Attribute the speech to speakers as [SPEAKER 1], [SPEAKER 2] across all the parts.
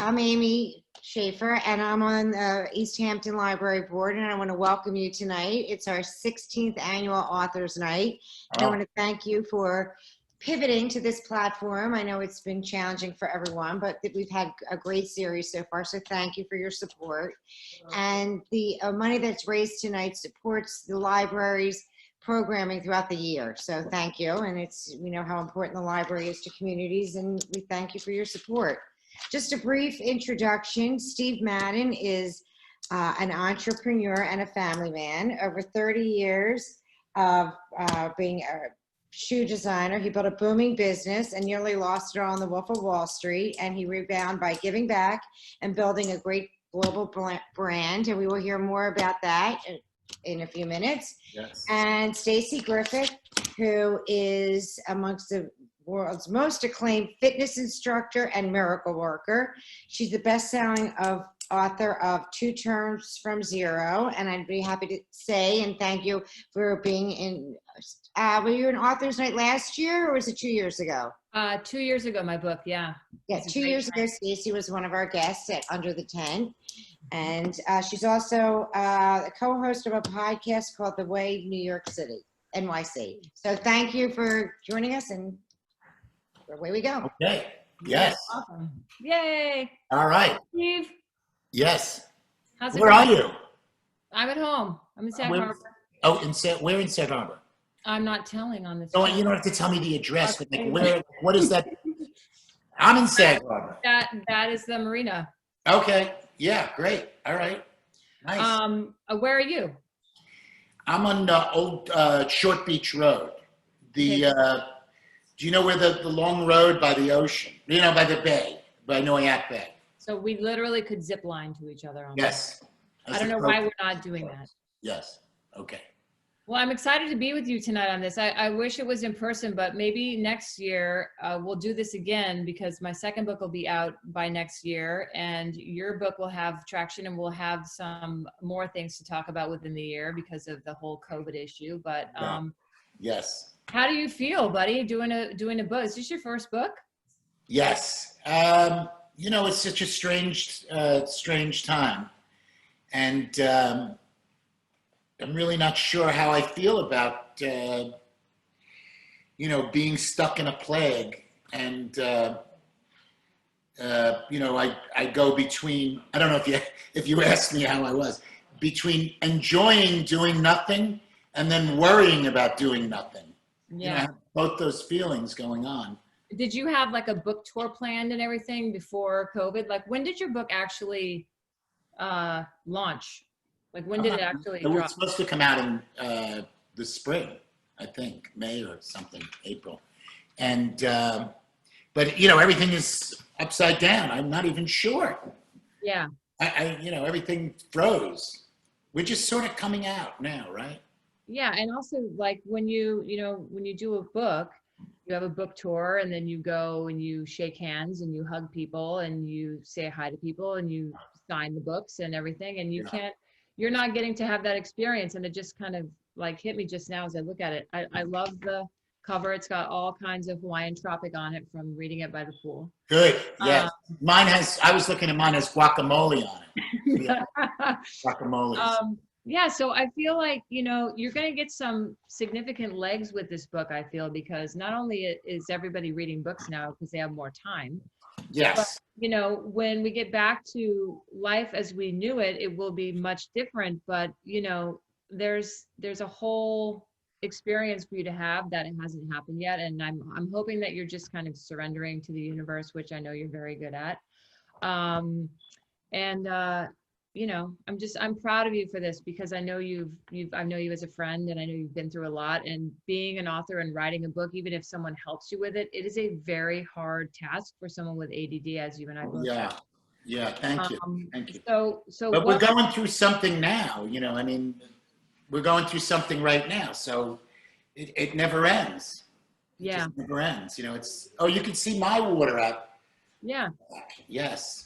[SPEAKER 1] I'm Amy Schaeffer, and I'm on the East Hampton Library Board, and I want to welcome you tonight. It's our 16th annual Authors Night. I want to thank you for pivoting to this platform. I know it's been challenging for everyone, but we've had a great series so far, so thank you for your support. And the money that's raised tonight supports the library's programming throughout the year. So thank you. And we know how important the library is to communities, and we thank you for your support. Just a brief introduction. Steve Madden is an entrepreneur and a family man. Over 30 years of being a shoe designer, he built a booming business and nearly lost it all on the Wolf of Wall Street. And he rebounded by giving back and building a great global brand. And we will hear more about that in a few minutes.
[SPEAKER 2] Yes.
[SPEAKER 1] And Stacy Griffith, who is amongst the world's most acclaimed fitness instructor and miracle worker. She's the best-selling author of Two Terms from Zero, and I'd be happy to say and thank you for being in. Were you in Authors Night last year, or was it 2 years ago?
[SPEAKER 3] 2 years ago, my book, yeah.
[SPEAKER 1] Yeah, 2 years ago, Stacey was one of our guests at Under the Tent, and she's also a co-host of a podcast called The Way New York City, NYC. So thank you for joining us, and away we go.
[SPEAKER 2] Okay. Yes.
[SPEAKER 3] Awesome. Yay.
[SPEAKER 2] All right.
[SPEAKER 3] Steve.
[SPEAKER 2] Yes.
[SPEAKER 3] How's it
[SPEAKER 2] Where
[SPEAKER 3] going?
[SPEAKER 2] are you?
[SPEAKER 3] I'm at home. I'm in Sag Harbor.
[SPEAKER 2] Oh, we're in Sag Harbor.
[SPEAKER 3] I'm not telling on this.
[SPEAKER 2] No, you don't have to tell me the address. But
[SPEAKER 3] Okay.
[SPEAKER 2] like, what is that? I'm in Sag Harbor.
[SPEAKER 3] That is the marina.
[SPEAKER 2] Okay. Yeah. Great. All right. Nice.
[SPEAKER 3] Where are you?
[SPEAKER 2] I'm on old Short Beach Road. Do you know where the long road by the ocean? You know, by the bay, by Noyak Bay.
[SPEAKER 3] So we literally could zip line to each other on
[SPEAKER 2] Yes.
[SPEAKER 3] that. I don't know why we're not doing that.
[SPEAKER 2] Yes. Okay.
[SPEAKER 3] Well, I'm excited to be with you tonight on this. I wish it was in person, but maybe next year we'll do this again, because my second book will be out by next year, and your book will have traction, and we'll have some more things to talk about within the year because of the whole COVID issue. But
[SPEAKER 2] Yes.
[SPEAKER 3] how do you feel, buddy, doing a book? Is this your first book?
[SPEAKER 2] Yes. You know, it's such a strange time. And I'm really not sure how I feel about, being stuck in a plague. And, I go between, I don't know if you asked me how I was, between enjoying doing nothing and then worrying about doing nothing.
[SPEAKER 3] Yeah.
[SPEAKER 2] You know, both those feelings going on.
[SPEAKER 3] Did you have like a book tour planned and everything before COVID? Like, when did your book actually launch? Like, when did it actually
[SPEAKER 2] It was
[SPEAKER 3] drop?
[SPEAKER 2] supposed to come out in the spring, I think, May or something, April. And, but, everything is upside down. I'm not even sure.
[SPEAKER 3] Yeah.
[SPEAKER 2] Everything froze. We're just sort of coming out now, right?
[SPEAKER 3] Yeah, and also like when you do a book, you have a book tour, and then you go and you shake hands and you hug people and you say hi to people and you sign the books and everything, and you're not getting to have that experience. And it just kind of like hit me just now as I look at it. I love the cover. It's got all kinds of Hawaiian tropic on it from reading it by the pool.
[SPEAKER 2] Good. Yes. I was looking at mine has guacamole on it. Yeah. Guacamole.
[SPEAKER 3] Yeah, so I feel like, you're going to get some significant legs with this book, I feel, because not only is everybody reading books now because they have more time.
[SPEAKER 2] Yes.
[SPEAKER 3] But, when we get back to life as we knew it, it will be much different. But, there's a whole experience for you to have that it hasn't happened yet. And I'm hoping that you're just kind of surrendering to the universe, which I know you're very good at. I'm proud of you for this, because I know I know you as a friend, and I know you've been through a lot, and being an author and writing a book, even if someone helps you with it, it is a very hard task for someone with ADD, as you and I both have.
[SPEAKER 2] Yeah. Thank you. Thank you.
[SPEAKER 3] So
[SPEAKER 2] but we're going through something now, we're going through something right now. So it never ends.
[SPEAKER 3] Yeah.
[SPEAKER 2] It just never ends. You can see my water out.
[SPEAKER 3] Yeah.
[SPEAKER 2] Yes.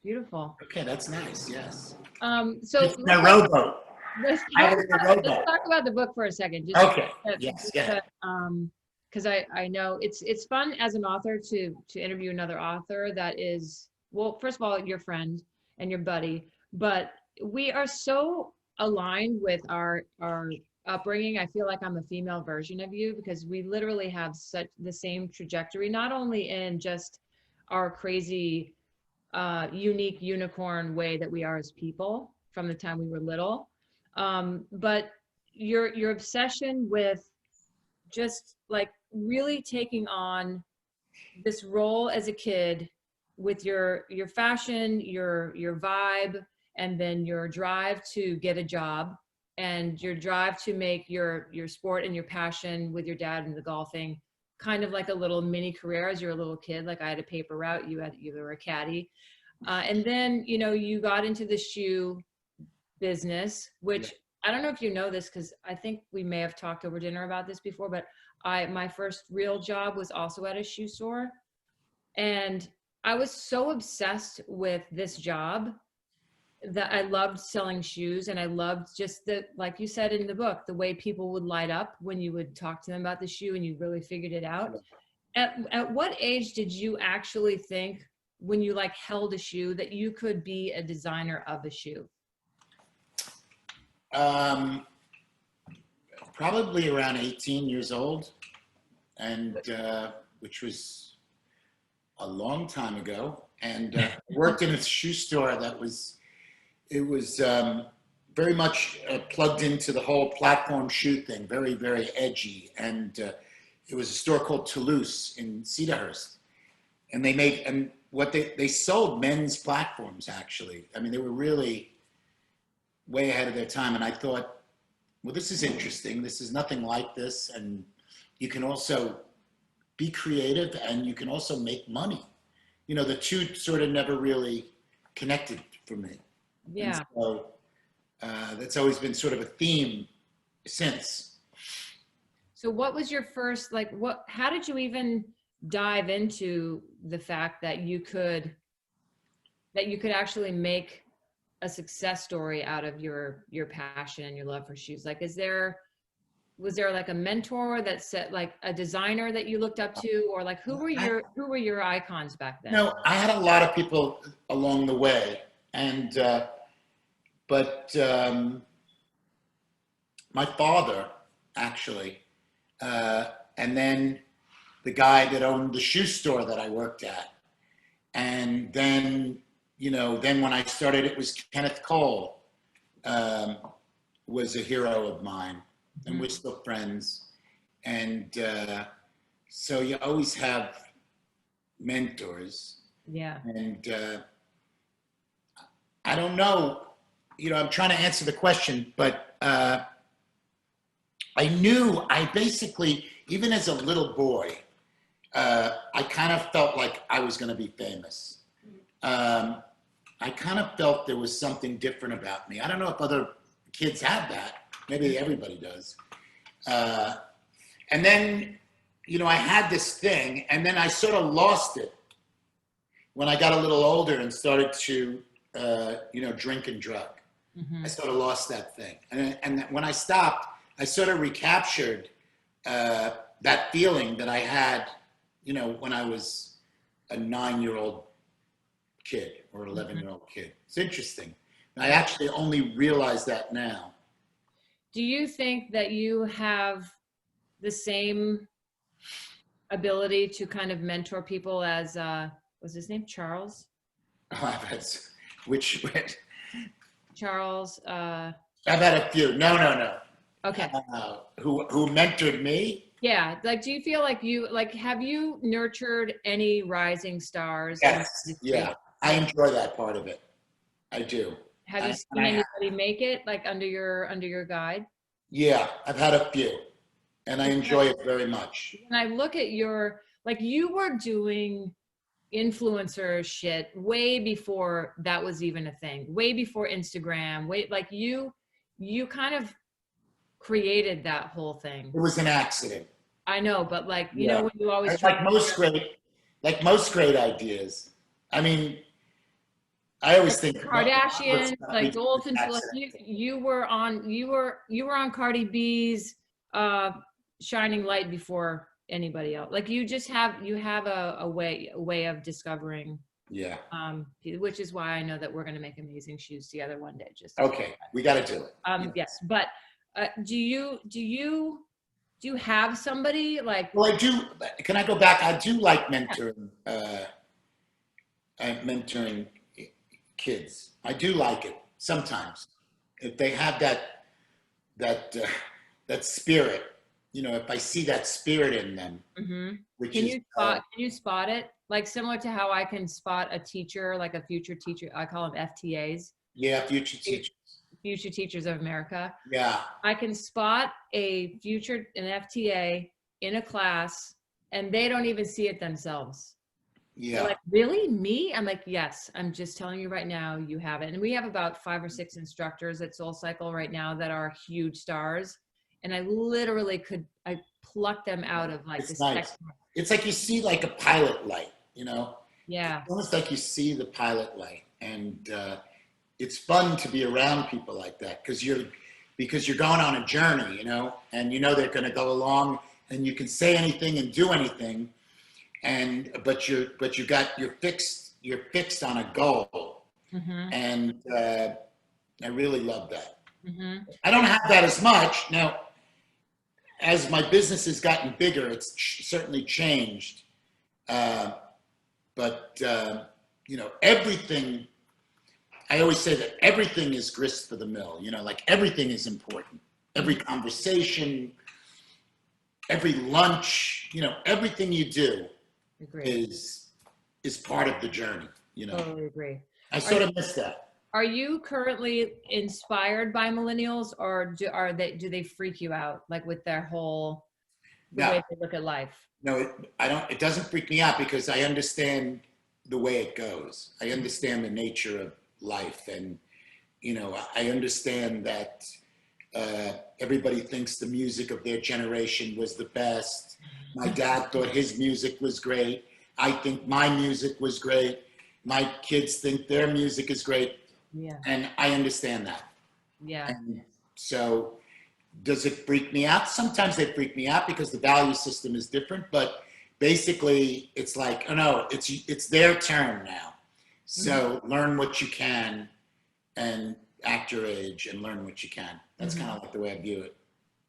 [SPEAKER 3] Beautiful.
[SPEAKER 2] Okay, that's nice. Yes.
[SPEAKER 3] So
[SPEAKER 2] it's a rowboat.
[SPEAKER 3] Let's talk about the book for a second.
[SPEAKER 2] Okay. Yes. Yeah.
[SPEAKER 3] Because I know it's fun as an author to interview another author that is well, first of all, your friend and your buddy, but we are so aligned with our upbringing. I feel like I'm a female version of you because we literally have such the same trajectory, not only in just our crazy, unique unicorn way that we are as people from the time we were little, but your obsession with just like really taking on this role as a kid with your fashion, your vibe, and then your drive to get a job and your drive to make your sport and your passion with your dad and the golfing kind of like a little mini career as you're a little kid. Like I had a paper route, you were a caddy. And then, you know, you got into the shoe business, which I don't know if you know this, because I think we may have talked over dinner about this before, but my first real job was also at a shoe store. And I was so obsessed with this job that I loved selling shoes. And I loved just the, like you said in the book, the way people would light up when you would talk to them about the shoe and you really figured it out. At what age did you actually think, when you like held a shoe, that you could be a designer of a shoe?
[SPEAKER 2] Probably around 18 years old, and which was a long time ago. And worked in a shoe store that was, it was very much plugged into the whole platform shoe thing, very, very edgy. And it was a store called Toulouse in Cedarhurst. And they made, and what they sold men's platforms, actually. I mean, they were really way ahead of their time. And I thought, well, this is interesting. This is nothing like this. And you can also be creative and you can also make money. You know, the two sort of never really connected for me.
[SPEAKER 3] Yeah.
[SPEAKER 2] And so that's always been sort of a theme since.
[SPEAKER 3] So what was your first, like, how did you even dive into the fact that you could actually make a success story out of your passion and your love for shoes? Like, was there like a mentor that said, like a designer that you looked up to, or like who were your icons back then?
[SPEAKER 2] No, I had a lot of people along the way, and but my father actually, and then the guy that owned the shoe store that I worked at, and then, you know, then when I started, it was Kenneth Cole, was a hero of mine, and we're still friends. And so you always have mentors.
[SPEAKER 3] Yeah.
[SPEAKER 2] And I don't know, you know, I'm trying to answer the question, but I basically, even as a little boy, I kind of felt like I was going to be famous. I kind of felt there was something different about me. I don't know if other kids have that. Maybe everybody does. And then, you know, I had this thing, and then I sort of lost it when I got a little older and started to, you know, drink and drug. I sort of lost that thing. And when I stopped, I sort of recaptured that feeling that I had, you know, when I was a 9-year-old kid or 11-year-old kid. It's interesting. I actually only realize that now.
[SPEAKER 3] Do you think that you have the same ability to kind of mentor people as, what's his name? Charles?
[SPEAKER 2] Oh, which
[SPEAKER 3] Charles.
[SPEAKER 2] I've had a few. No.
[SPEAKER 3] Okay.
[SPEAKER 2] Who mentored me?
[SPEAKER 3] Yeah. Like, do you feel like have you nurtured any rising stars?
[SPEAKER 2] Yes. Yeah. I enjoy that part of it. I do.
[SPEAKER 3] Have you seen anybody make it, like under your guide?
[SPEAKER 2] Yeah, I've had a few, and I enjoy it very much.
[SPEAKER 3] When I look at you were doing influencer shit way before that was even a thing, way before Instagram, like you kind of created that whole thing.
[SPEAKER 2] It was an accident.
[SPEAKER 3] I know, but like, you know, when you always
[SPEAKER 2] like most great ideas. I mean, I always think
[SPEAKER 3] Kardashians, like Dalton, you were on Cardi B's shining light before anybody else. Like you have a way of discovering
[SPEAKER 2] Yeah.
[SPEAKER 3] Which is why I know that we're going to make amazing shoes together one day. Just
[SPEAKER 2] Okay. We got to do it.
[SPEAKER 3] yes, but do you have somebody like?
[SPEAKER 2] Well, I do. Can I go back? I do like mentoring. Mentoring kids. I do like it sometimes. If they have that spirit, if I see that spirit in them, which
[SPEAKER 3] Can
[SPEAKER 2] is
[SPEAKER 3] you spot it? Like similar to how I can spot a teacher, like a future teacher. I call them FTAs.
[SPEAKER 2] yeah, future teachers.
[SPEAKER 3] Future Teachers of America.
[SPEAKER 2] Yeah.
[SPEAKER 3] I can spot an FTA in a class and they don't even see it themselves.
[SPEAKER 2] Yeah.
[SPEAKER 3] They're like, really? Me? I'm like, yes, I'm just telling you right now, you have it. And we have about 5 or 6 instructors at Soul Cycle right now that are huge stars. And I literally I pluck them out of like
[SPEAKER 2] it's nice. It's like you see like a pilot light, Yeah. It's almost like you see the pilot light. And it's fun to be around people like that because you're going on a journey, and they're going to go along and you can say anything and do anything. But you're fixed on a goal. And I really love that. I don't have that as much now. As my business has gotten bigger, it's certainly changed. But everything, I always say that everything is grist for the mill, like everything is important. Every conversation, every lunch, everything you do is part of the journey,
[SPEAKER 3] Totally agree.
[SPEAKER 2] I sort of miss that.
[SPEAKER 3] Are you currently inspired by millennials or do they freak you out like with their whole way they look at life?
[SPEAKER 2] No, it doesn't freak me out because I understand the way it goes. I understand the nature of life and, I understand that everybody thinks the music of their generation was the best. My dad thought his music was great. I think my music was great. My kids think their music is great.
[SPEAKER 3] Yeah.
[SPEAKER 2] And I understand that.
[SPEAKER 3] Yeah.
[SPEAKER 2] And so does it freak me out? Sometimes they freak me out because the value system is different, but basically it's like, oh no, it's their turn now. So learn what you can and act your age and learn what you can. That's kind of like the way I view it.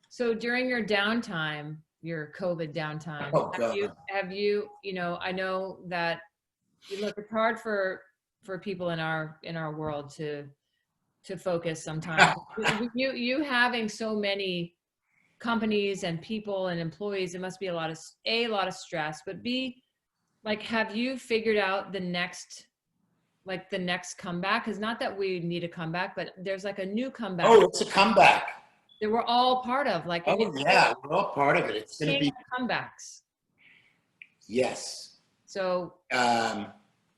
[SPEAKER 3] So during your downtime, your COVID downtime, have you, I know that it's hard for people in our world to focus sometimes. you having so many companies and people and employees, it must be a lot of stress, but B, like, have you figured out the next comeback? Because not that we need a comeback, but there's like a new comeback.
[SPEAKER 2] Oh, it's a comeback.
[SPEAKER 3] That we're all part of. Like,
[SPEAKER 2] oh yeah, we're all part of it. It's going to be
[SPEAKER 3] comebacks.
[SPEAKER 2] Yes.
[SPEAKER 3] So I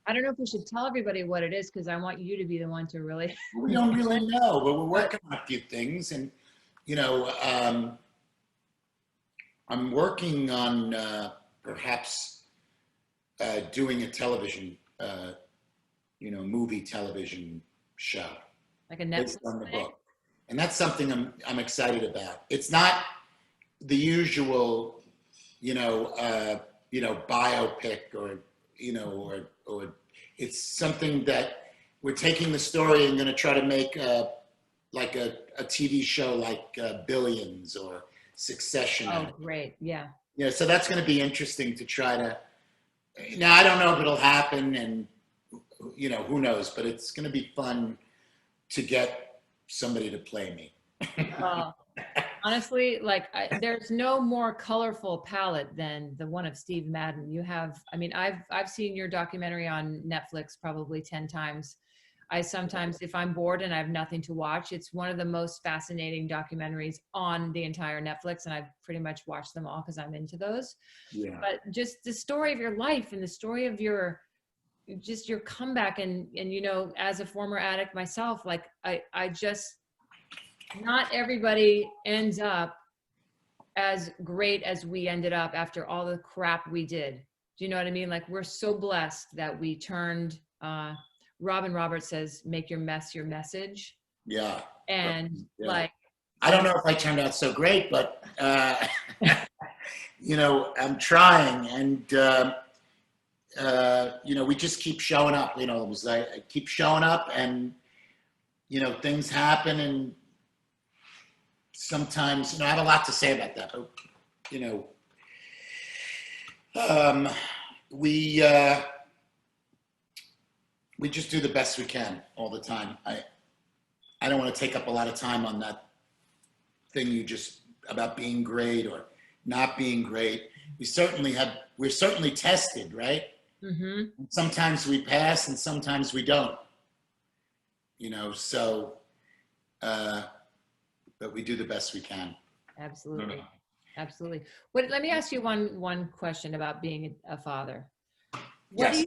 [SPEAKER 3] don't know if we should tell everybody what it is because I want you to be the one to really.
[SPEAKER 2] We don't really know, but we're working on a few things, and I'm working on perhaps doing a television, movie television show,
[SPEAKER 3] like a Netflix
[SPEAKER 2] based on the book, and that's something I'm excited about. It's not the usual, biopic or it's something that we're taking the story and going to try to make like a TV show like Billions or Succession.
[SPEAKER 3] Oh, great. Yeah.
[SPEAKER 2] Yeah. So that's going to be interesting to try to, now I don't know if it'll happen and, who knows, but it's going to be fun to get somebody to play me.
[SPEAKER 3] Well, honestly, like there's no more colorful palette than the one of Steve Madden. You have, I've seen your documentary on Netflix probably 10 times. I sometimes, if I'm bored and I have nothing to watch, it's one of the most fascinating documentaries on the entire Netflix. And I've pretty much watched them all because I'm into those.
[SPEAKER 2] Yeah.
[SPEAKER 3] But just the story of your life and the story of your comeback and, as a former addict myself, like I just, not everybody ends up as great as we ended up after all the crap we did. Do you know what I mean? Like, we're so blessed that we turned, Robin Roberts says, make your mess your message.
[SPEAKER 2] Yeah.
[SPEAKER 3] And
[SPEAKER 2] I don't know if I turned out so great, but, I'm trying. And we just keep showing up. It was like I keep showing up, and things happen, and sometimes I have a lot to say about that. But we just do the best we can all the time. I don't want to take up a lot of time on that thing about being great or not being great. We're certainly tested, right?
[SPEAKER 3] Mm-hmm.
[SPEAKER 2] Sometimes we pass and sometimes we don't, so, but we do the best we can.
[SPEAKER 3] Absolutely. Absolutely. Let me ask you one question about being a father. What do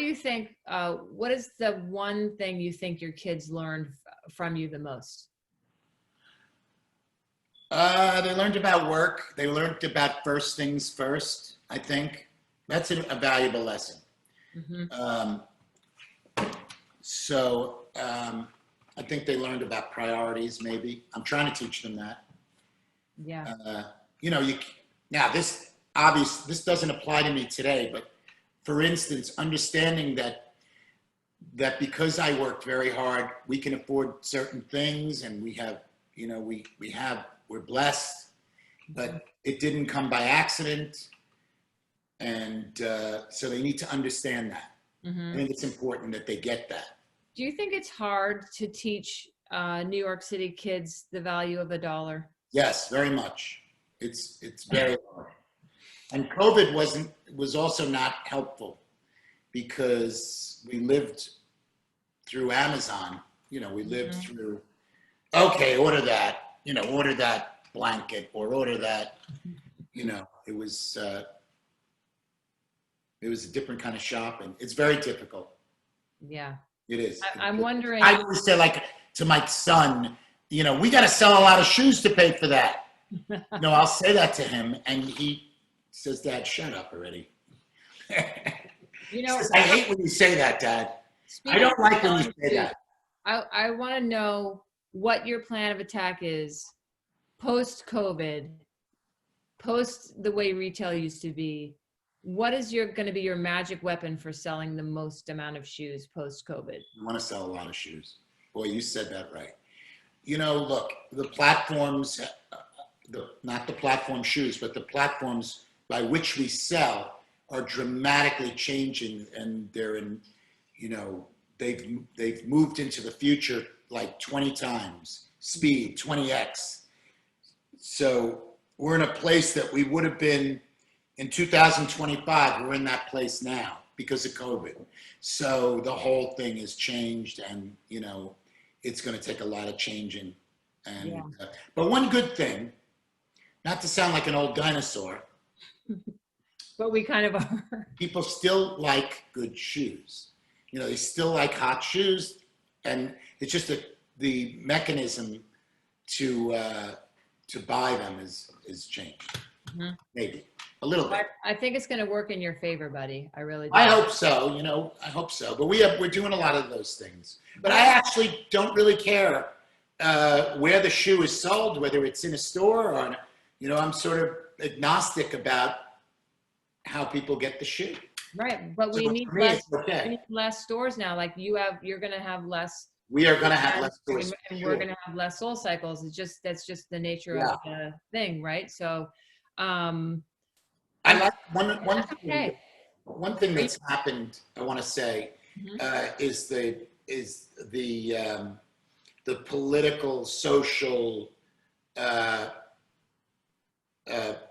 [SPEAKER 3] you think, what is the one thing you think your kids learned from you the most?
[SPEAKER 2] They learned about work. They learned about first things first, I think. That's a valuable lesson.
[SPEAKER 3] Mm-hmm.
[SPEAKER 2] I think they learned about priorities, maybe. I'm trying to teach them that.
[SPEAKER 3] Yeah.
[SPEAKER 2] This doesn't apply to me today, but for instance, understanding that because I worked very hard, we can afford certain things, and we have, we're blessed, but it didn't come by accident. And so they need to understand that.
[SPEAKER 3] Mm-hmm.
[SPEAKER 2] I think it's important that they get that.
[SPEAKER 3] Do you think it's hard to teach New York City kids the value of $1?
[SPEAKER 2] Yes, very much. It's very hard. And COVID was also not helpful because we lived through Amazon. We lived
[SPEAKER 3] Mm-hmm.
[SPEAKER 2] through, okay, order that blanket or order that, it was a different kind of shopping. It's very difficult.
[SPEAKER 3] Yeah.
[SPEAKER 2] It is.
[SPEAKER 3] I'm wondering.
[SPEAKER 2] I always say, like, to my son, we got to sell a lot of shoes to pay for that. I'll say that to him, and he says, Dad, shut up already. He says, I hate when you say that, Dad. I don't like when you say that.
[SPEAKER 3] I want to know what your plan of attack is post-COVID, post the way retail used to be. What is going to be your magic weapon for selling the most amount of shoes post-COVID?
[SPEAKER 2] I want to sell a lot of shoes. Boy, you said that right. Look, the platforms, not the platform shoes, but the platforms by which we sell are dramatically changing, and they're in, they've moved into the future like 20 times speed, 20x. So we're in a place that we would have been in 2025. We're in that place now because of COVID. So the whole thing has changed, and it's going to take a lot of changing. And
[SPEAKER 3] Yeah.
[SPEAKER 2] But one good thing, not to sound like an old dinosaur,
[SPEAKER 3] But we kind of are.
[SPEAKER 2] people still like good shoes. They still like hot shoes, and it's just the mechanism to buy them is changed.
[SPEAKER 3] Mm-hmm.
[SPEAKER 2] Maybe a little bit.
[SPEAKER 3] I think it's going to work in your favor, buddy. I really do.
[SPEAKER 2] I hope so. I hope so. But we're doing a lot of those things. But I actually don't really care where the shoe is sold, whether it's in a store or, I'm sort of agnostic about how people get the shoe.
[SPEAKER 3] Right, but we need less stores now. Like you're going to have less.
[SPEAKER 2] We are going to have less stores,
[SPEAKER 3] and
[SPEAKER 2] sure.
[SPEAKER 3] We're going to have less Soul Cycles. That's just the nature of the thing, right? So,
[SPEAKER 2] I like one thing that's happened. I want to say is the political social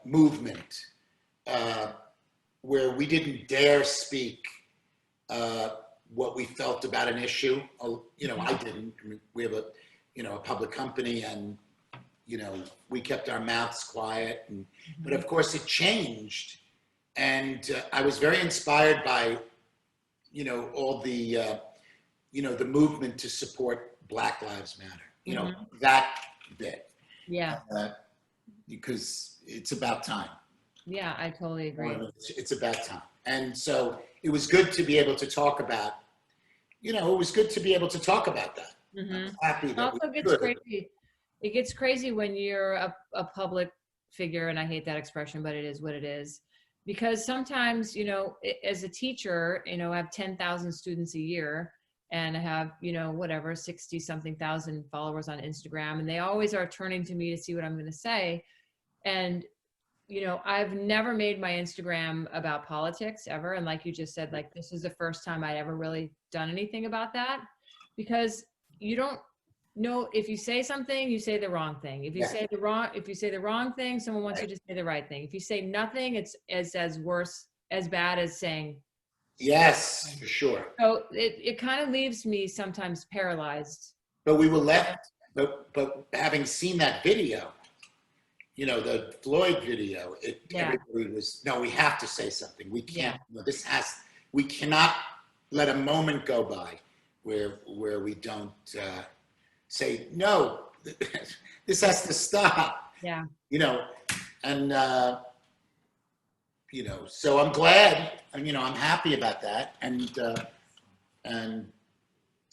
[SPEAKER 2] movement where we didn't dare speak what we felt about an issue. I didn't. We have a public company, and we kept our mouths quiet. But of course, it changed, and I was very inspired by all the the movement to support Black Lives Matter. That bit.
[SPEAKER 3] Yeah.
[SPEAKER 2] Because it's about time.
[SPEAKER 3] Yeah, I totally agree.
[SPEAKER 2] It's about time. And so it was good to be able to talk about, it was good to be able to talk about that. I'm happy that
[SPEAKER 3] it gets crazy when you're a public figure, and I hate that expression, but it is what it is. because sometimes, you know, as a teacher, you know, I have 10,000 students a year, and I have, you know, whatever, 60 something thousand followers on Instagram, and they always are turning to me to see what I'm going to say. And, you know, I've never made my Instagram about politics ever. And like you just said, like, this is the first time I'd ever really done anything about that, because you don't know, if you say something, you say the wrong thing. If you say the wrong thing, someone wants you to say the right thing. If you say nothing, it's as worse, as bad as saying.
[SPEAKER 2] Yes, for sure.
[SPEAKER 3] So it kind of leaves me sometimes paralyzed.
[SPEAKER 2] But we were left, but having seen that video, you know, the Floyd video, everybody was, no, we have to say something. We can't, we cannot let a moment go by where we don't say, no, this has to stop.
[SPEAKER 3] Yeah.
[SPEAKER 2] You know, and, you know, so I'm glad, and, you know, I'm happy about that. And,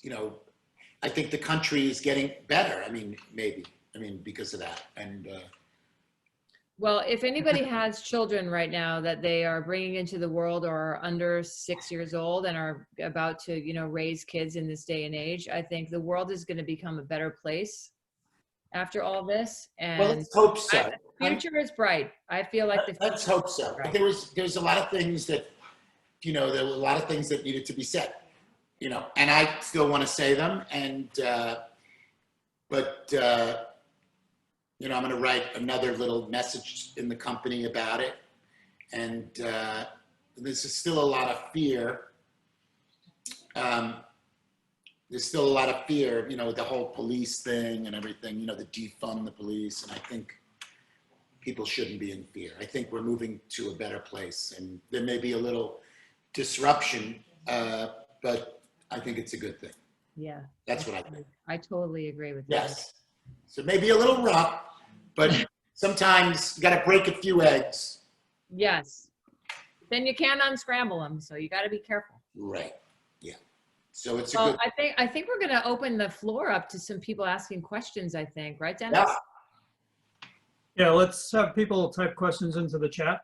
[SPEAKER 2] you know, I think the country is getting better. I mean, maybe, because of that. And,
[SPEAKER 3] well, if anybody has children right now that they are bringing into the world, or are under 6 years old and are about to, you know, raise kids in this day and age, I think the world is going to become a better place after all this. And
[SPEAKER 2] well, let's hope so.
[SPEAKER 3] The future is bright. I feel like
[SPEAKER 2] let's hope so. But there's a lot of things that, you know, there were a lot of things that needed to be said, you know, and I still want to say them. And, you know, I'm going to write another little message in the company about it. And there's still a lot of fear. There's still a lot of fear, you know, the whole police thing and everything, you know, the defund the police. And I think people shouldn't be in fear. I think we're moving to a better place. And there may be a little disruption, but I think it's a good thing.
[SPEAKER 3] Yeah.
[SPEAKER 2] That's what I think.
[SPEAKER 3] I totally agree with that.
[SPEAKER 2] Yes. So maybe a little rough, but sometimes you got to break a few eggs.
[SPEAKER 3] Yes. Then you can't unscramble them, so you got to be careful.
[SPEAKER 2] Right. Yeah. So it's a
[SPEAKER 3] well,
[SPEAKER 2] good.
[SPEAKER 3] I think we're going to open the floor up to some people asking questions. I think, right, Dennis?
[SPEAKER 2] Yeah.
[SPEAKER 4] Yeah. Let's have people type questions into the chat,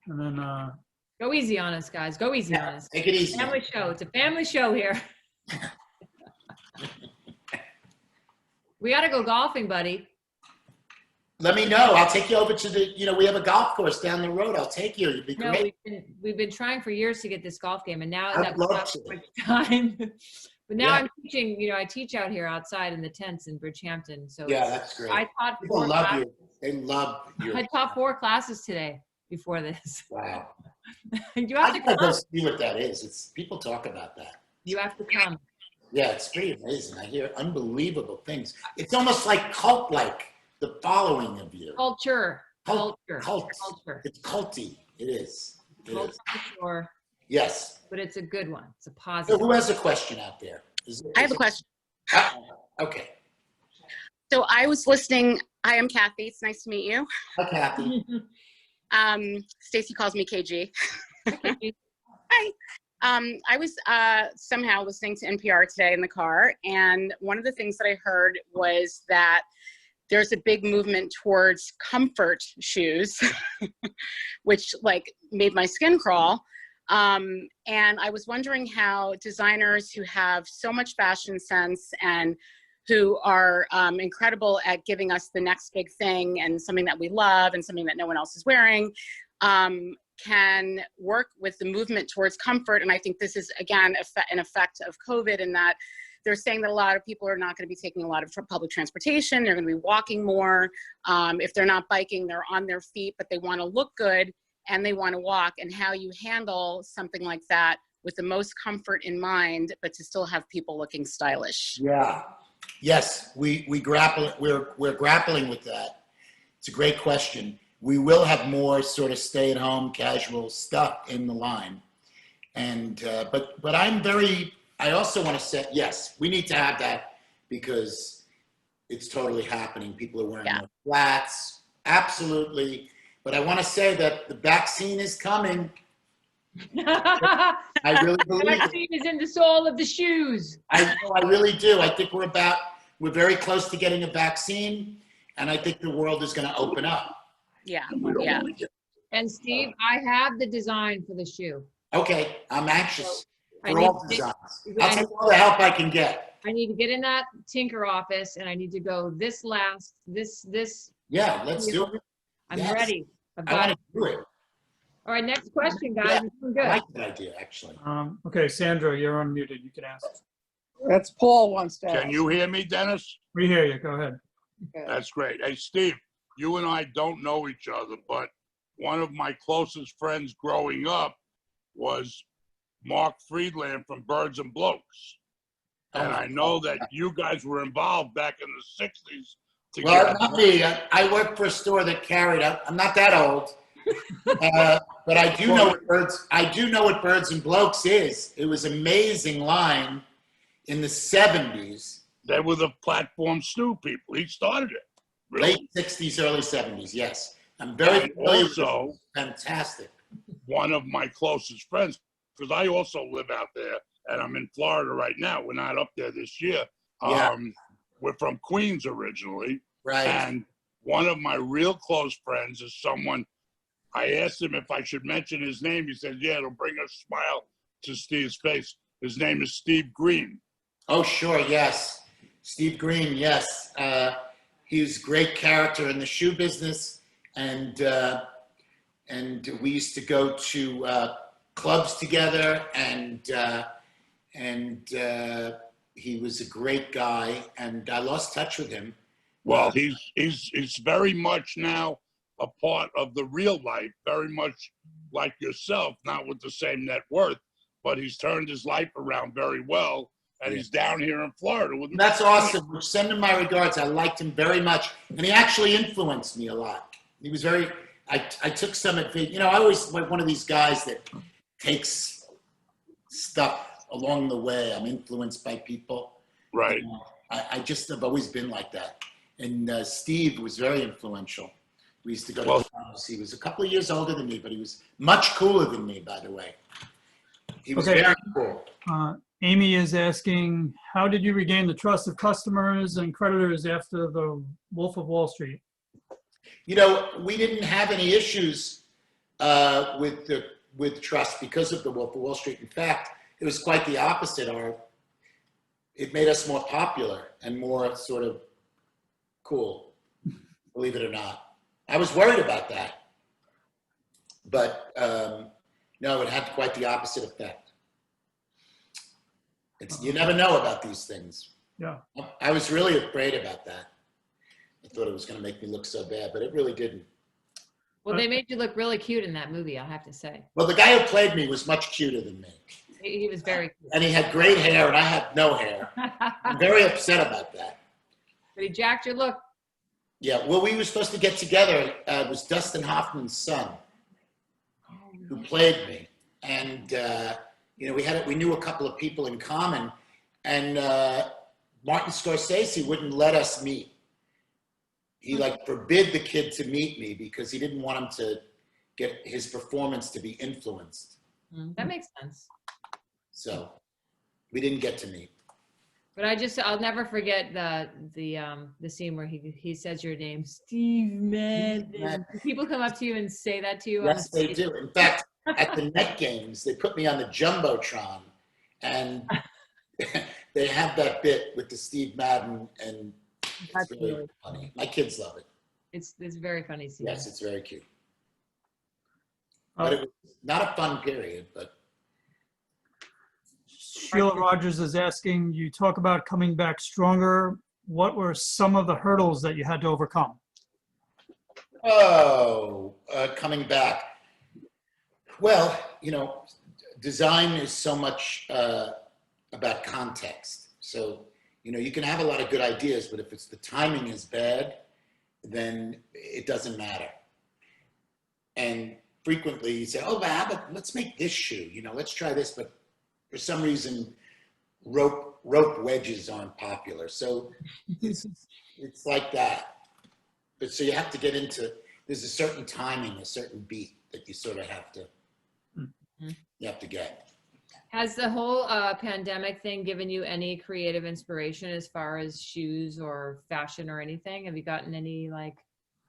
[SPEAKER 4] and then.
[SPEAKER 3] Go easy on us, guys. Go easy on us.
[SPEAKER 2] Take it easy.
[SPEAKER 3] Family show. It's a family show here. We got to go golfing, buddy.
[SPEAKER 2] Let me know. I'll take you over to the, you know, we have a golf course down the road. I'll take you. It'd be great.
[SPEAKER 3] We've been trying for years to get this golf game, and now
[SPEAKER 2] I'd
[SPEAKER 3] that's
[SPEAKER 2] love
[SPEAKER 3] not
[SPEAKER 2] to.
[SPEAKER 3] much time. But now
[SPEAKER 2] Yeah.
[SPEAKER 3] I'm teaching, you know, I teach out here outside in the tents in Bridgehampton. So
[SPEAKER 2] Yeah, that's great.
[SPEAKER 3] I taught
[SPEAKER 2] People
[SPEAKER 3] four
[SPEAKER 2] love
[SPEAKER 3] classes.
[SPEAKER 2] you. They love you.
[SPEAKER 3] I taught 4 classes today before this.
[SPEAKER 2] Wow.
[SPEAKER 3] You have
[SPEAKER 2] I
[SPEAKER 3] to
[SPEAKER 2] gotta go
[SPEAKER 3] come.
[SPEAKER 2] see what that is. It's people talk about that.
[SPEAKER 3] You have to come.
[SPEAKER 2] Yeah, it's pretty amazing. I hear unbelievable things. It's almost like cult-like, the following of you.
[SPEAKER 3] Culture.
[SPEAKER 2] Cult.
[SPEAKER 3] Culture.
[SPEAKER 2] It's culty. It is. It
[SPEAKER 3] Culture
[SPEAKER 2] is.
[SPEAKER 3] for sure.
[SPEAKER 2] Yes.
[SPEAKER 3] But it's a good one. It's a
[SPEAKER 2] So
[SPEAKER 3] positive.
[SPEAKER 2] who has a question out there?
[SPEAKER 5] I have a question.
[SPEAKER 2] Okay.
[SPEAKER 5] So I was listening. Hi, I'm Kathy. It's nice to meet you.
[SPEAKER 2] Hi, Kathy.
[SPEAKER 5] Stacy calls me KG. Hi. I was somehow listening to NPR today in the car, and one of the things that I heard was that there's a big movement towards comfort shoes, which like made my skin crawl. And I was wondering how designers who have so much fashion sense and who are incredible at giving us the next big thing and something that we love and something that no one else is wearing, can work with the movement towards comfort. And I think this is, again, an effect of COVID, in that they're saying that a lot of people are not going to be taking a lot of public transportation. They're going to be walking more. If they're not biking, they're on their feet, but they want to look good and they want to walk. And how you handle something like that with the most comfort in mind, but to still have people looking stylish.
[SPEAKER 2] Yeah. Yes, we're grappling with that. It's a great question. We will have more sort of stay-at-home casual stuff in the line. And but I also want to say, yes, we need to have that because it's totally happening. People are wearing more flats, absolutely. But I want to say that the vaccine is coming. I really believe
[SPEAKER 3] The vaccine is in the sole of the shoes.
[SPEAKER 2] I really do. I think we're very close to getting a vaccine, and I think the world is going to open up.
[SPEAKER 5] Yeah,
[SPEAKER 3] And Steve, I have the design for the shoe.
[SPEAKER 2] Okay, I'm anxious
[SPEAKER 3] I
[SPEAKER 2] for
[SPEAKER 3] need
[SPEAKER 2] all
[SPEAKER 3] to-
[SPEAKER 2] designs.
[SPEAKER 3] I
[SPEAKER 2] I'll take all the help I can get.
[SPEAKER 3] need to get in that tinker office and I need to go this last, this.
[SPEAKER 2] Yeah, let's do it.
[SPEAKER 3] I'm
[SPEAKER 2] Yes.
[SPEAKER 3] ready. I've
[SPEAKER 2] I
[SPEAKER 3] got
[SPEAKER 2] want
[SPEAKER 3] it.
[SPEAKER 2] to do it.
[SPEAKER 3] All right, next question, guys.
[SPEAKER 2] Yeah,
[SPEAKER 3] You're doing
[SPEAKER 2] I
[SPEAKER 3] good.
[SPEAKER 2] like that idea, actually.
[SPEAKER 4] Okay, Sandra, you're unmuted. You can ask.
[SPEAKER 6] That's Paul wants to ask.
[SPEAKER 7] Can you hear me, Dennis?
[SPEAKER 4] We hear you. Go ahead.
[SPEAKER 7] That's great. Hey, Steve, you and I don't know each other, but one of my closest friends growing up was Mark Friedland from Birds and Blokes. And I know that you guys were involved back in the 60s
[SPEAKER 2] Well,
[SPEAKER 7] together.
[SPEAKER 2] not me. I worked for a store that carried. I'm not that old, but I do know what birds. I do know what Birds and Blokes is. It was an amazing line in the 70s,
[SPEAKER 7] They were the Platform Stew people. He started it. Really?
[SPEAKER 2] late 60s, early 70s. Yes, I'm very
[SPEAKER 7] And
[SPEAKER 2] familiar with
[SPEAKER 7] also-
[SPEAKER 2] it. Fantastic.
[SPEAKER 7] One of my closest friends, because I also live out there, and I'm in Florida right now. We're not up there this year.
[SPEAKER 2] Yeah.
[SPEAKER 7] We're from Queens originally.
[SPEAKER 2] Right.
[SPEAKER 7] And one of my real close friends is someone, I asked him if I should mention his name. He said, yeah, it'll bring a smile to Steve's face. His name is Steve Green.
[SPEAKER 2] Oh, sure. Yes, Steve Green. Yes, he was a great character in the shoe business, and we used to go to clubs together, and he was a great guy, and I lost touch with him.
[SPEAKER 7] Well, he's very much now a part of the real life, very much like yourself, not with the same net worth, but he's turned his life around very well, and he's down here in Florida with me.
[SPEAKER 2] That's awesome. Send him my regards. I liked him very much, and he actually influenced me a lot. He was very. I took some advice. You know, I always like one of these guys that takes stuff along the way. I'm influenced by people.
[SPEAKER 7] Right.
[SPEAKER 2] I just have always been like that. And Steve was very influential. We used to go to
[SPEAKER 7] Well-
[SPEAKER 2] clubs. He was a couple of years older than me, but he was much cooler than me, by the way. He was
[SPEAKER 4] Okay.
[SPEAKER 2] very cool.
[SPEAKER 4] Amy is asking, how did you regain the trust of customers and creditors after the Wolf of Wall Street?
[SPEAKER 2] You know, we didn't have any issues with trust because of the Wolf of Wall Street. In fact, it was quite the opposite. It made us more popular and more sort of cool, believe it or not. I was worried about that, but no, it had quite the opposite effect. You never know about these things.
[SPEAKER 4] Yeah.
[SPEAKER 2] I was really afraid about that. I thought it was going to make me look so bad, but it really didn't.
[SPEAKER 3] Well, they made you look really cute in that movie, I'll have to say.
[SPEAKER 2] Well, the guy who played me was much cuter than me.
[SPEAKER 3] He was very cute.
[SPEAKER 2] And he had great hair, and I had no hair. I'm very upset about that.
[SPEAKER 3] But he jacked your look.
[SPEAKER 2] Yeah, well, we were supposed to get together. It was Dustin Hoffman's son who played me. And, you know, we knew a couple of people in common. And Martin Scorsese wouldn't let us meet. He, like, forbid the kid to meet me because he didn't want him to get his performance to be influenced.
[SPEAKER 3] That makes sense.
[SPEAKER 2] So we didn't get to meet.
[SPEAKER 3] But I'll never forget the scene where he says your name, Steve Madden. People come up to you and say that to you.
[SPEAKER 2] Yes, they do. In fact, at the Net games, they put me on the Jumbotron, and they have that bit with the Steve Madden, and
[SPEAKER 3] That's
[SPEAKER 2] it's really
[SPEAKER 3] really
[SPEAKER 2] funny. My kids love it.
[SPEAKER 3] It's very funny scene.
[SPEAKER 2] Yes, it's very cute. But it was not a fun period, but
[SPEAKER 4] Sheila Rogers is asking, you talk about coming back stronger. What were some of the hurdles that you had to overcome?
[SPEAKER 2] coming back. Well, you know, design is so much about context. So, you know, you can have a lot of good ideas, but if the timing is bad, then it doesn't matter. And frequently you say, oh, but how about, let's make this shoe, you know, let's try this. But for some reason, rope wedges aren't popular. So it's like that. But so you have to get into, there's a certain timing, a certain beat that you sort of have to, you have to get.
[SPEAKER 3] Has the whole pandemic thing given you any creative inspiration as far as shoes or fashion or anything? Have you gotten any like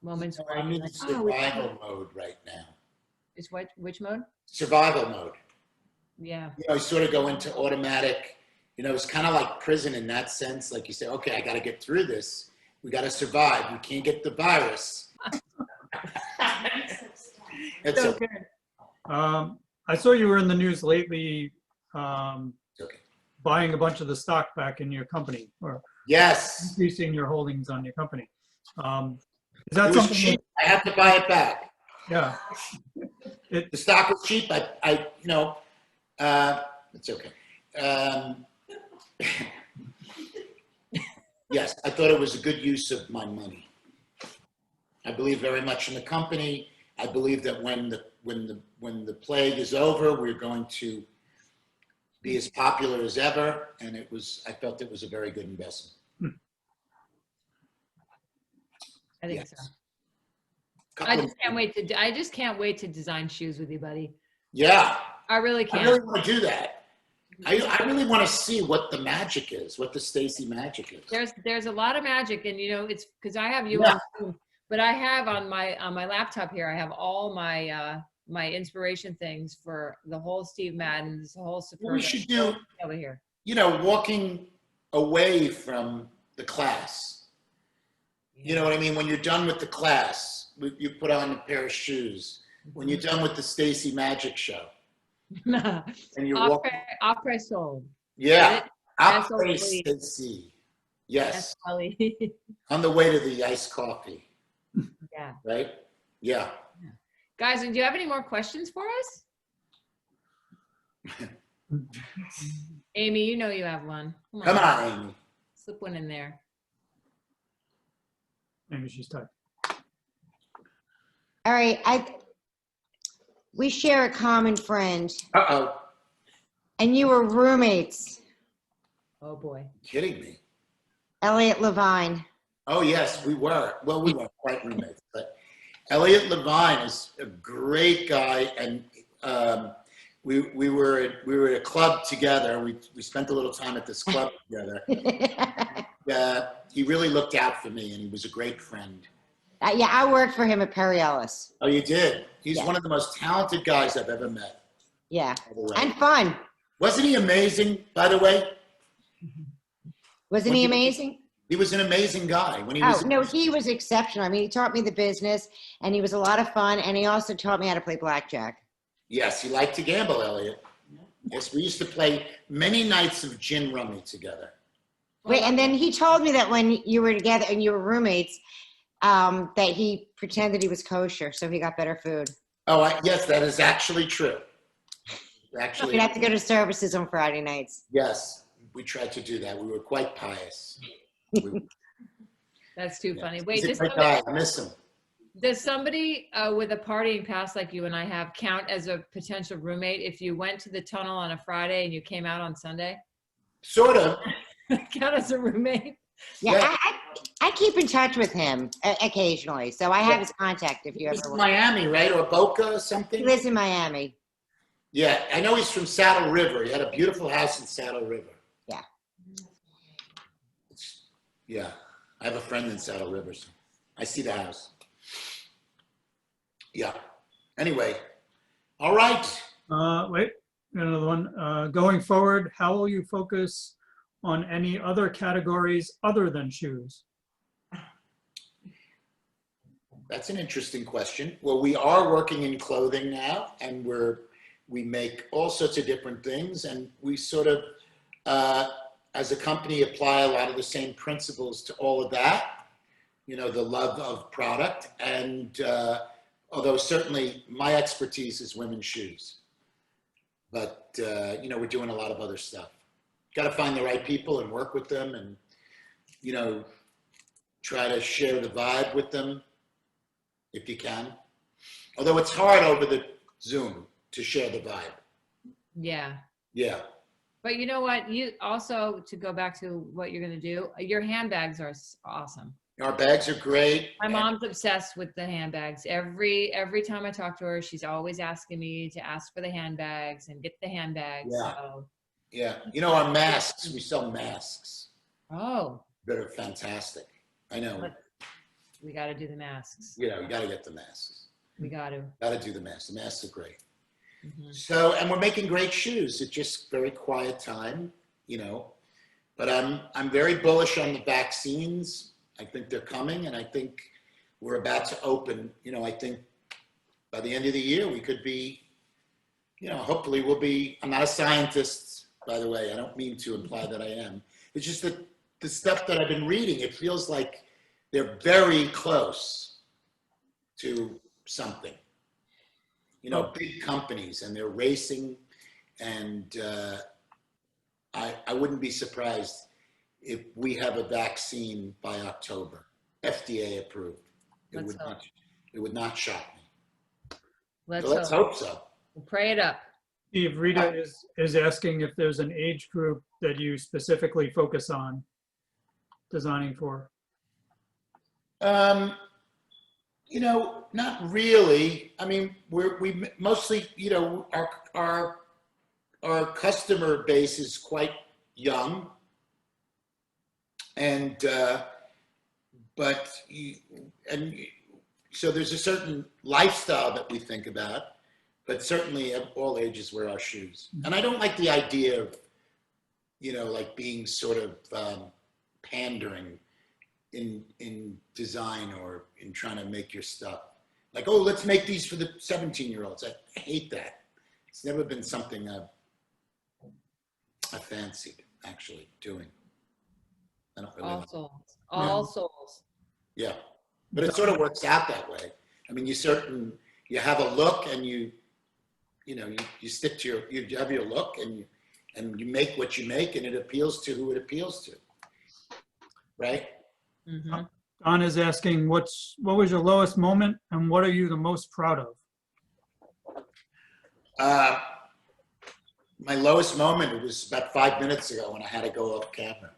[SPEAKER 3] moments where
[SPEAKER 2] I'm
[SPEAKER 3] you're
[SPEAKER 2] in
[SPEAKER 3] like,
[SPEAKER 2] survival mode right now.
[SPEAKER 3] It's what, which mode?
[SPEAKER 2] Survival mode.
[SPEAKER 3] Yeah.
[SPEAKER 2] You know, you sort of go into automatic, you know, it's kind of like prison in that sense. Like you say, okay, I got to get through this. We got to survive. We can't get the virus. It's
[SPEAKER 4] So
[SPEAKER 2] okay.
[SPEAKER 4] I saw you were in the news lately,
[SPEAKER 2] It's okay.
[SPEAKER 4] buying a bunch of the stock back in your company or
[SPEAKER 2] Yes.
[SPEAKER 4] increasing your holdings on your company. Is
[SPEAKER 2] It
[SPEAKER 4] that
[SPEAKER 2] was
[SPEAKER 4] something?
[SPEAKER 2] cheap. I have to buy it back.
[SPEAKER 4] Yeah.
[SPEAKER 2] The stock was cheap. You know, it's okay. Yes, I thought it was a good use of my money. I believe very much in the company. I believe that when the plague is over, we're going to be as popular as ever, and I felt it was a very good investment.
[SPEAKER 3] I think
[SPEAKER 2] Yes.
[SPEAKER 3] so.
[SPEAKER 2] Couple
[SPEAKER 3] I
[SPEAKER 2] of-
[SPEAKER 3] just can't wait to, I just can't wait to design shoes with you, buddy.
[SPEAKER 2] Yeah,
[SPEAKER 3] I really
[SPEAKER 2] I
[SPEAKER 3] can't.
[SPEAKER 2] really want to do that. I really want to see what the magic is, what the Stacy magic is.
[SPEAKER 3] There's a lot of magic, and you know, it's because I have you
[SPEAKER 2] Yeah.
[SPEAKER 3] on Zoom, but I have on my laptop here, I have all my my inspiration things for the whole Steve Madden's, the whole
[SPEAKER 2] What
[SPEAKER 3] Superb.
[SPEAKER 2] we should do,
[SPEAKER 3] over here.
[SPEAKER 2] you know, walking away from the class. You know what I mean? When you're done with the class, you put on a pair of shoes. When you're done with the Stacy Magic Show, and you walk,
[SPEAKER 3] Opera sold.
[SPEAKER 2] yeah,
[SPEAKER 3] Yes,
[SPEAKER 2] I'll play
[SPEAKER 3] please.
[SPEAKER 2] Stacy. Yes,
[SPEAKER 3] Yes, Holly.
[SPEAKER 2] on the way to the iced coffee,
[SPEAKER 3] Yeah.
[SPEAKER 2] right? Yeah.
[SPEAKER 3] Guys, do you have any more questions for us? Amy, you know you have one.
[SPEAKER 2] Come on, Amy.
[SPEAKER 3] Slip one in there.
[SPEAKER 4] Maybe she's tight.
[SPEAKER 1] All right, we share a common friend,
[SPEAKER 2] Uh-oh.
[SPEAKER 1] and you were roommates,
[SPEAKER 3] Oh boy.
[SPEAKER 2] Kidding me.
[SPEAKER 1] Elliot Levine.
[SPEAKER 2] Oh, yes, we were. Well, we weren't quite roommates, but Elliot Levine is a great guy, and we were at a club together. We spent a little time at this club together. He really looked out for me, and he was a great friend.
[SPEAKER 1] Yeah, I worked for him at Perry Ellis.
[SPEAKER 2] Oh, you did? He's
[SPEAKER 1] Yeah.
[SPEAKER 2] one of the most talented guys I've ever met.
[SPEAKER 1] Yeah,
[SPEAKER 2] By the way.
[SPEAKER 1] and fun.
[SPEAKER 2] Wasn't he amazing, by the way?
[SPEAKER 1] Wasn't he amazing?
[SPEAKER 2] He was an amazing guy. When he
[SPEAKER 1] Oh,
[SPEAKER 2] was,
[SPEAKER 1] no, he was exceptional. I mean, he taught me the business, and he was a lot of fun, and he also taught me how to play blackjack.
[SPEAKER 2] Yes, he liked to gamble, Elliot. Yes, we used to play many nights of gin rummy together.
[SPEAKER 1] Wait, and then he told me that when you were together and you were roommates, that he pretended he was kosher, so he got better food.
[SPEAKER 2] Oh, yes, that is actually true. Actually,
[SPEAKER 1] You'd have to go to services on Friday nights.
[SPEAKER 2] yes, we tried to do that. We were quite pious.
[SPEAKER 3] That's too funny. Wait,
[SPEAKER 2] He's a
[SPEAKER 3] does
[SPEAKER 2] great
[SPEAKER 3] somebody,
[SPEAKER 2] guy. I miss him.
[SPEAKER 3] does somebody with a partying past like you and I have count as a potential roommate if you went to the tunnel on a Friday and you came out on Sunday?
[SPEAKER 2] Sort of.
[SPEAKER 3] Count as a roommate?
[SPEAKER 1] Yeah,
[SPEAKER 2] Yeah.
[SPEAKER 1] I keep in touch with him occasionally, so I have his contact if you
[SPEAKER 2] He's
[SPEAKER 1] ever
[SPEAKER 2] from
[SPEAKER 1] want.
[SPEAKER 2] Miami, right? Or Boca or
[SPEAKER 1] He
[SPEAKER 2] something?
[SPEAKER 1] lives in Miami.
[SPEAKER 2] Yeah, I know he's from Saddle River. He had a beautiful house in Saddle River.
[SPEAKER 1] Yeah.
[SPEAKER 2] Yeah, I have a friend in Saddle River. So I see the house. Yeah. Anyway, all right.
[SPEAKER 4] Wait, another one. Going forward, how will you focus on any other categories other than shoes?
[SPEAKER 2] That's an interesting question. Well, we are working in clothing now, and we make all sorts of different things, and we sort of, as a company, apply a lot of the same principles to all of that. You know, the love of product, and although certainly my expertise is women's shoes, but you know, we're doing a lot of other stuff. Got to find the right people and work with them, and you know, try to share the vibe with them if you can. Although it's hard over the Zoom to share the vibe.
[SPEAKER 3] Yeah.
[SPEAKER 2] Yeah.
[SPEAKER 3] But you know what? You also, to go back to what you're going to do, your handbags are awesome.
[SPEAKER 2] Our bags are great.
[SPEAKER 3] My mom's obsessed with the handbags. Every time I talk to her, she's always asking me to ask for the handbags and get the handbags.
[SPEAKER 2] Yeah.
[SPEAKER 3] So.
[SPEAKER 2] Yeah. You know, our masks, we sell masks
[SPEAKER 3] Oh,
[SPEAKER 2] that are fantastic. I know.
[SPEAKER 3] we got to do the masks.
[SPEAKER 2] You know, you got to get the masks.
[SPEAKER 3] We got to.
[SPEAKER 2] Got to do the masks. The masks are great.
[SPEAKER 3] Mhm.
[SPEAKER 2] So, and we're making great shoes. It's just very quiet time, But I'm very bullish on the vaccines. I think they're coming, and I think we're about to open. I think by the end of the year we could be, hopefully we'll be. I'm not a scientist, by the way. I don't mean to imply that I am. It's just that the stuff that I've been reading, it feels like they're very close to something. Big companies, and they're racing, and I wouldn't be surprised if we have a vaccine by October, FDA approved. It would not shock me. Let's hope so.
[SPEAKER 3] We'll pray it up.
[SPEAKER 4] Steve, Rita is asking if there's an age group that you specifically focus on designing for.
[SPEAKER 2] Not really. I mean, we mostly, our customer base is quite young, and so there's a certain lifestyle that we think about, but certainly at all ages wear our shoes. And I don't like the idea of, like being sort of pandering in design or in trying to make your stuff. Like, oh, let's make these for the 17-year-olds. I hate that. It's never been something I fancied actually doing. I don't really
[SPEAKER 3] All
[SPEAKER 2] like.
[SPEAKER 3] souls. All souls.
[SPEAKER 2] Yeah, but it sort of works out that way. I mean, you have a look, and you stick to you have your look, and you make what you make, and it appeals to who it appeals to, right?
[SPEAKER 3] Mm-hmm.
[SPEAKER 4] Don is asking, what was your lowest moment, and what are you the most proud of?
[SPEAKER 2] My lowest moment, it was about 5 minutes ago when I had to go off camera.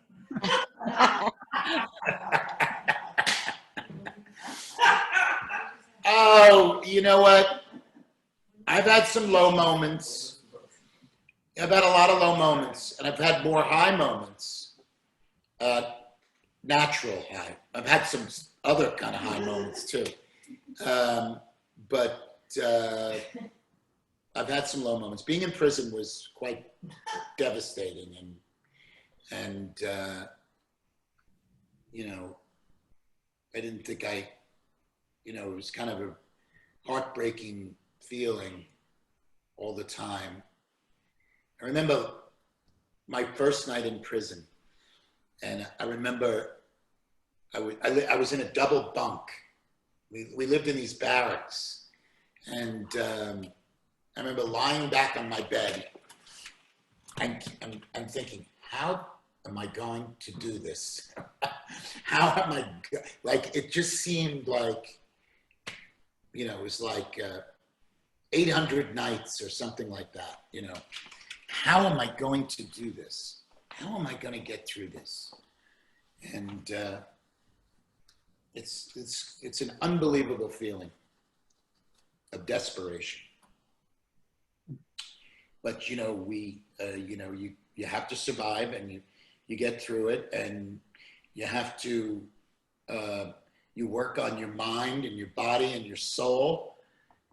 [SPEAKER 2] Oh, you know what? I've had some low moments. I've had a lot of low moments, and I've had more high moments. Natural high. I've had some other kind of high moments too. But I've had some low moments. Being in prison was quite devastating, and I didn't think it was kind of a heartbreaking feeling all the time. I remember my first night in prison, and I remember I was in a double bunk. We lived in these barracks, and I remember lying back on my bed, and I'm thinking, how am I going to do this? How am I, like, it just seemed like, it was like 800 nights or something like that, How am I going to do this? How am I going to get through this? And it's an unbelievable feeling of desperation. But you have to survive, and you get through it, and you have to you work on your mind and your body and your soul.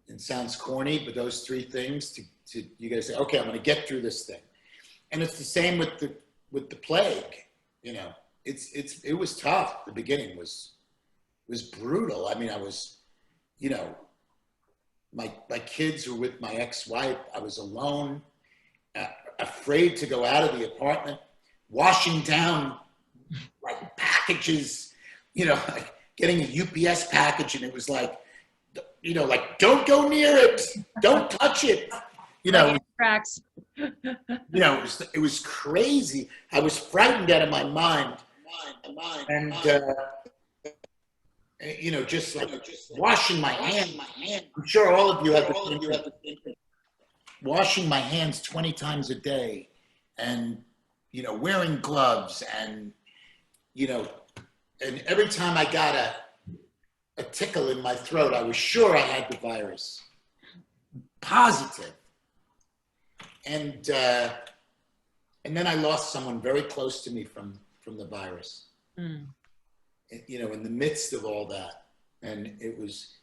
[SPEAKER 2] It sounds corny, but those three things you got to say, okay, I'm going to get through this thing. And it's the same with the plague. It was tough. The beginning was brutal. I mean, I was, my kids were with my ex-wife. I was alone, afraid to go out of the apartment, washing down like packages, like getting a UPS package, and it was like, like, don't go near it, don't touch it,
[SPEAKER 3] Cracks.
[SPEAKER 2] it was crazy. I was frightened out of my mind, and just washing my hand. I'm sure all of you have the same thing. Washing my hands 20 times a day, and wearing gloves, and and every time I got a tickle in my throat, I was sure I had the virus. Positive. And then I lost someone very close to me from the virus.
[SPEAKER 3] Mm.
[SPEAKER 2] In the midst of all that, and it was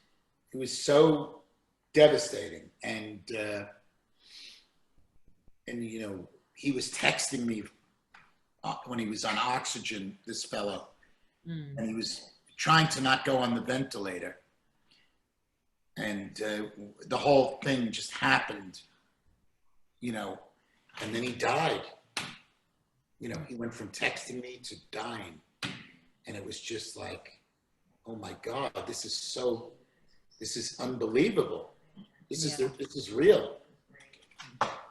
[SPEAKER 2] so devastating. And you know, he was texting me when he was on oxygen, this fellow, and he was trying to not go on the ventilator. And the whole thing just happened, you know, and then he died. You know, he went from texting me to dying. And it was just like, oh my God, this is unbelievable. This is real.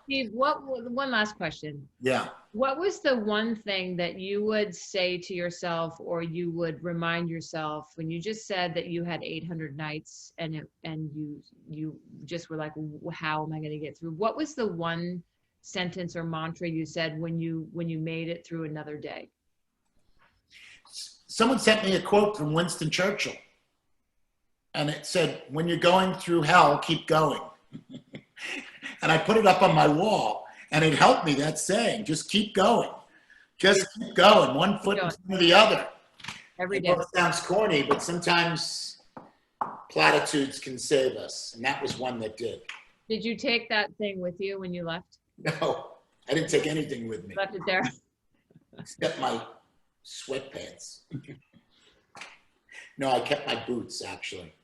[SPEAKER 3] Steve, one last question.
[SPEAKER 2] Yeah.
[SPEAKER 3] What was the one thing that you would say to yourself, or you would remind yourself when you just said that you had 800 nights and you just were like, how am I going to get through? What was the one sentence or mantra you said when you made it through another day?
[SPEAKER 2] Someone sent me a quote from Winston Churchill, and it said, when you're going through hell, keep going. And I put it up on my wall, and it helped me, that saying, just keep going. Just keep going, one foot in front of the other.
[SPEAKER 3] Every
[SPEAKER 2] I
[SPEAKER 3] day.
[SPEAKER 2] know it sounds corny, but sometimes platitudes can save us, and that was one that did.
[SPEAKER 3] Did you take that thing with you when you left?
[SPEAKER 2] No, I didn't take anything with me,
[SPEAKER 3] Left it there?
[SPEAKER 2] except my sweatpants. No, I kept my boots, actually.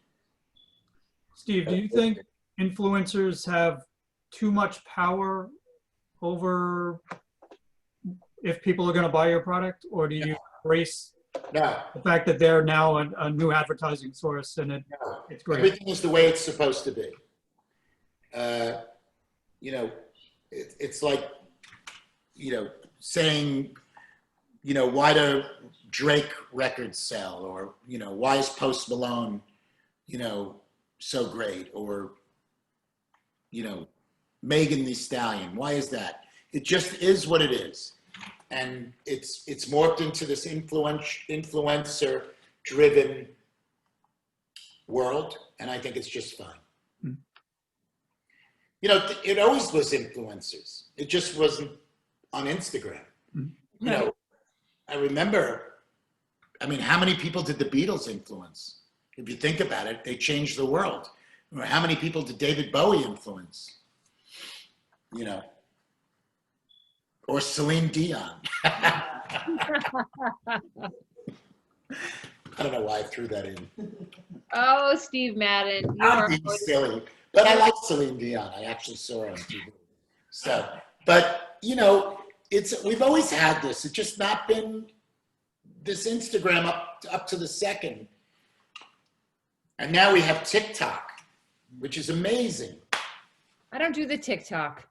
[SPEAKER 4] Steve, do you think influencers have too much power over if people are going to buy your product, or do you embrace
[SPEAKER 2] No,
[SPEAKER 4] the fact that they're now a new advertising source and
[SPEAKER 2] no.
[SPEAKER 4] it's great?
[SPEAKER 2] Everything is the way it's supposed to be. You know, it's like, you know, saying, you know, why do Drake records sell? Or, you know, why is Post Malone, you know, so great? Or, you know, Megan Thee Stallion, why is that? It just is what it is. And it's morphed into this influencer driven world. And I think it's just fine. You know, it always was influencers. It just wasn't on Instagram. You know, I remember, I mean, how many people did the Beatles influence? If you think about it, they changed the world. Or how many people did David Bowie influence? You know, or Celine Dion. I don't know why I threw that in.
[SPEAKER 3] Oh, Steve Madden. You
[SPEAKER 2] I'm
[SPEAKER 3] are
[SPEAKER 2] being silly, but I like Celine Dion. I actually saw her on TV. So, but you know, we've always had this. It's just not been this Instagram up to the second. And now we have TikTok, which is amazing.
[SPEAKER 3] I don't do the TikTok.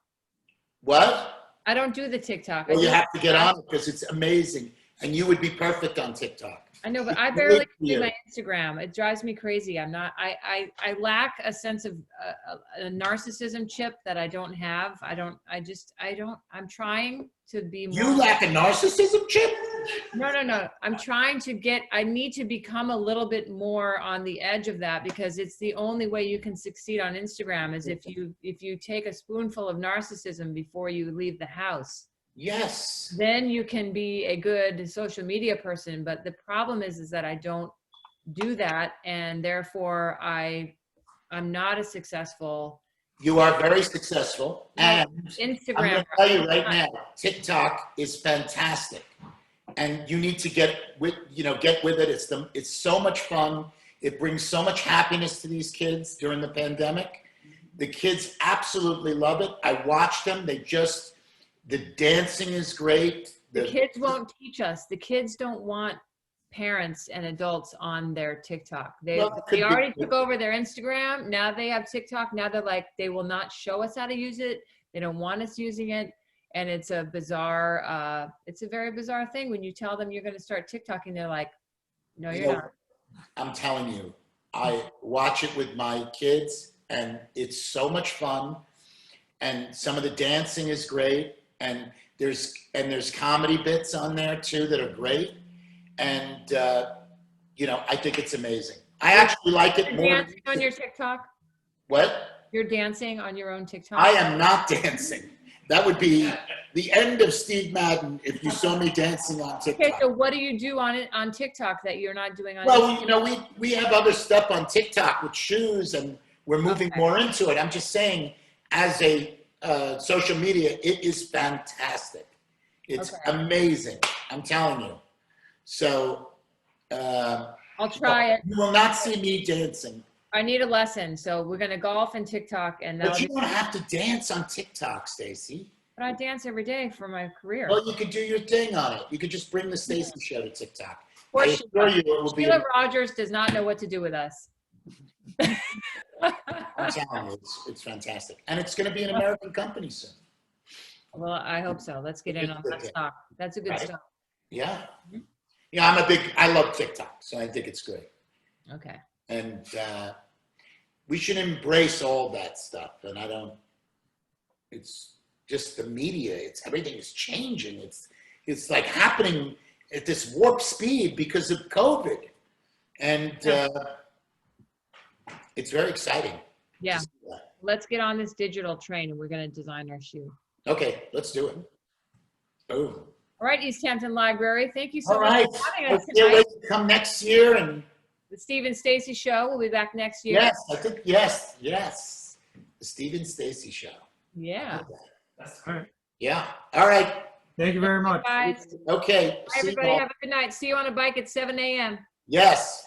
[SPEAKER 2] What?
[SPEAKER 3] I don't do the TikTok.
[SPEAKER 2] Well, you have to get on it because it's amazing. And you would be perfect on TikTok.
[SPEAKER 3] I know, but I barely do my Instagram. It drives me crazy. I lack a sense of a narcissism chip that I don't have. I'm trying to be more.
[SPEAKER 2] You lack a narcissism chip?
[SPEAKER 3] No. I need to become a little bit more on the edge of that, because it's the only way you can succeed on Instagram is if you take a spoonful of narcissism before you leave the house.
[SPEAKER 2] Yes.
[SPEAKER 3] Then you can be a good social media person. But the problem is that I don't do that. And therefore I'm not as successful.
[SPEAKER 2] You are very successful. And
[SPEAKER 3] Instagram.
[SPEAKER 2] I'm going to tell you right now, TikTok is fantastic. And you need to get with it. It's so much fun. It brings so much happiness to these kids during the pandemic. The kids absolutely love it. I watch them. The dancing is great.
[SPEAKER 3] The kids won't teach us. The kids don't want parents and adults on their TikTok. They already took over their Instagram. Now they have TikTok. Now they're like, they will not show us how to use it. They don't want us using it. And it's a very bizarre thing when you tell them you're going to start TikToking. They're like, no, you're not.
[SPEAKER 2] I'm telling you, I watch it with my kids and it's so much fun. And some of the dancing is great. And there's comedy bits on there too that are great. And, you know, I think it's amazing. I actually like it more.
[SPEAKER 3] Dancing on your TikTok?
[SPEAKER 2] What?
[SPEAKER 3] You're dancing on your own TikTok?
[SPEAKER 2] I am not dancing. That would be the end of Steve Madden if you saw me dancing on TikTok.
[SPEAKER 3] Okay, so what do you do on TikTok that you're not doing on
[SPEAKER 2] Well, you know, we have other stuff on TikTok with shoes, and we're moving
[SPEAKER 3] Okay.
[SPEAKER 2] more into it. I'm just saying, as a social media, it is fantastic. It's
[SPEAKER 3] Okay.
[SPEAKER 2] amazing. I'm telling you. So
[SPEAKER 3] I'll try it.
[SPEAKER 2] you will not see me dancing.
[SPEAKER 3] I need a lesson. So we're going to golf and TikTok and
[SPEAKER 2] But
[SPEAKER 3] that'll
[SPEAKER 2] you
[SPEAKER 3] be,
[SPEAKER 2] don't have to dance on TikTok, Stacy.
[SPEAKER 3] but I dance every day for my career.
[SPEAKER 2] Well, you could do your thing on it. You could just bring the Stacy show to TikTok.
[SPEAKER 3] Of course
[SPEAKER 2] I
[SPEAKER 3] she
[SPEAKER 2] assure
[SPEAKER 3] does.
[SPEAKER 2] you it will be.
[SPEAKER 3] Sheila Rogers does not know what to do with us.
[SPEAKER 2] I'm telling you, it's fantastic. And it's going to be an American company soon.
[SPEAKER 3] Well, I hope so. Let's get in on that stock. That's a good
[SPEAKER 2] Right.
[SPEAKER 3] stock.
[SPEAKER 2] Yeah. Yeah, I love TikTok, so I think it's great.
[SPEAKER 3] Okay.
[SPEAKER 2] And we should embrace all that stuff. And it's just the media, everything is changing. It's like happening at this warp speed because of COVID. And it's very exciting.
[SPEAKER 3] Yeah.
[SPEAKER 2] to see that.
[SPEAKER 3] Let's get on this digital train and we're going to design our shoe.
[SPEAKER 2] Okay, let's do it. Boom.
[SPEAKER 3] All right, East Hampton Library. Thank you so
[SPEAKER 2] All
[SPEAKER 3] much
[SPEAKER 2] right.
[SPEAKER 3] for having
[SPEAKER 2] I
[SPEAKER 3] us
[SPEAKER 2] can't
[SPEAKER 3] tonight.
[SPEAKER 2] wait to come next year. And
[SPEAKER 3] The Steve and Stacy Show will be back next year.
[SPEAKER 2] yes, I think, yes. The Steve and Stacy Show.
[SPEAKER 3] Yeah.
[SPEAKER 4] All right.
[SPEAKER 2] Yeah. All right.
[SPEAKER 4] Thank you very much.
[SPEAKER 3] Guys,
[SPEAKER 2] Okay.
[SPEAKER 3] bye,
[SPEAKER 2] See you
[SPEAKER 3] everybody.
[SPEAKER 2] all.
[SPEAKER 3] Have a good night. See you on a bike at 7 a.m.
[SPEAKER 2] Yes.